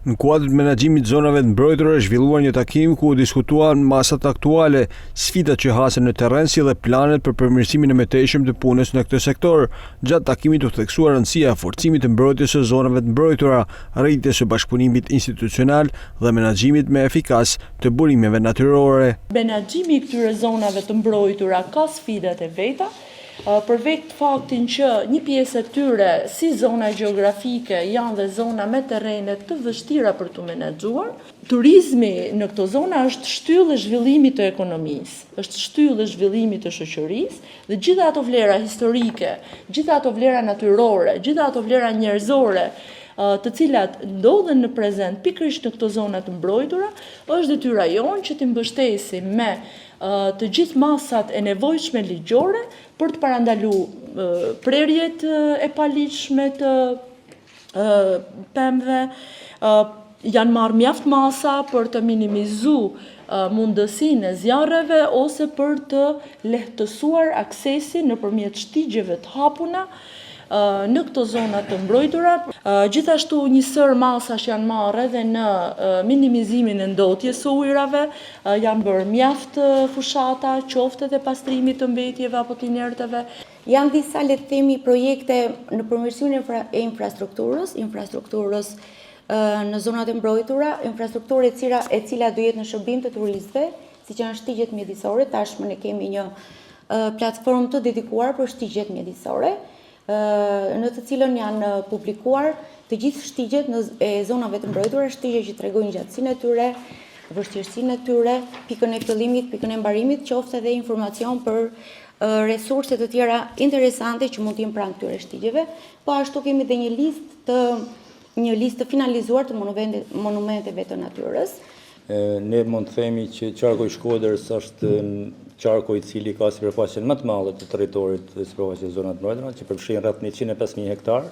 Në kuadër të menaxhimit të zonave të mbrojtura është zhvilluar një takim ku u diskutuan masat aktuale, sfidat që hasen në terren si dhe planet për përmirësimin e mëtejshëm të punës në këtë sektor. Gjatë takimit u theksuar rëndësia e forcimit të mbrojtjes së zonave të mbrojtura, rritjes së bashkëpunimit institucional dhe menaxhimit më efikas të burimeve natyrore. Menaxhimi i këtyre zonave të mbrojtura ka sfidat e veta. Për vetë faktin që një pjesë e tyre, si zona gjeografike, janë dhe zona me terrene të vështira për të menaxhuar. Turizmi në këto zona është shtyllë e zhvillimit të ekonomisë, është shtyllë e zhvillimit të shoqërisë dhe gjitha ato vlera historike, gjitha ato vlera natyrore, gjitha ato vlera njerëzore, të cilat ndodhen në prezent pikërisht në këto zona të mbrojtura, është detyra jonë që t'i mbështesim me të gjithë masat e nevojshme ligjore për të parandaluar prerjet e paligjshme të pemëve. Janë marrë mjaft masa për të minimizuar mundësinë e zjarreve ose për të lehtësuar aksesin nëpërmjet shtigjeve të hapuna në këto zona të mbrojtura. Gjithashtu një sër masash janë marrë edhe në minimizimin e ndotjes së ujrave, janë bërë mjaft fushata, qoftë edhe pastrimit të mbetjeve apo të inerteve. Janë disa, le të themi, projekte në përmirësimin e infrastrukturës në zonat e mbrojtura, infrastrukturë e cila do jetë në shërbim të turistëve, siç janë shtigjet mjedisore. Tashmë ne kemi një platformë të dedikuar për shtigjet mjedisore, në të cilën janë publikuar të gjithë shtigjet e zonave të mbrojtura, shtigje që tregojnë gjatësinë e tyre, vështirësinë e tyre, pikën e fillimit, pikën e mbarimit, qoftë edhe informacion për resurse të tjera interesante që mund të jenë pranë këtyre shtigjeve. Po ashtu kemi dhe një listë të finalizuar të monumenteve të natyrës. Ne mund të themi që qarku i Shkodrës është qarku i cili ka sipërfaqen më të madhe të territorit dhe sipërfaqen e zonave të mbrojtura, që përfshin rreth 105.000 hektar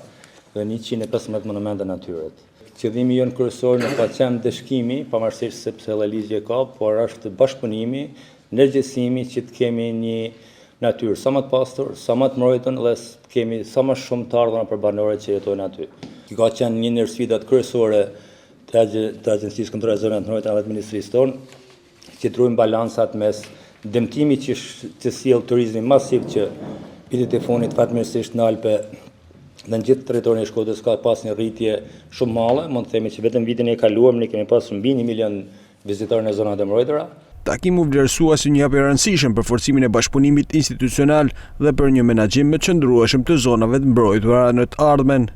dhe 115 monumente natyrore. Qëllimi jon kryesor nuk ka qenë dëshkimi, pavarësisht se pse ligji ka, por është bashkëpunimi, ndërgjegjësimi që të kemi një natyrë sa më të pastër, sa më të mbrojtur dhe të kemi sa më shumë të ardhurna për banorët që jetojnë aty. Kjo ka qenë një ndër sfidat kryesore të Agjencisë Kontrollit të Zonave të Mbrojtura dhe të Ministrisë tonë, që trojmë balansat mes dëmtimit që sjell turizmi masiv që vitet e fundit fatmirësisht në Alpe dhe në gjithë territorin e Shkodrës ka pas një rritje shumë madhe. Mund të themi që vetëm vitin e kaluar ne kemi pasur mbi 1 milion vizitorë në zonat e mbrojtura. Takimi u vlerësua si një hap i rëndësishëm për forcimin e bashkëpunimit institucional dhe për një menaxhim më të qëndrueshëm të zonave të mbrojtura në të ardhmen.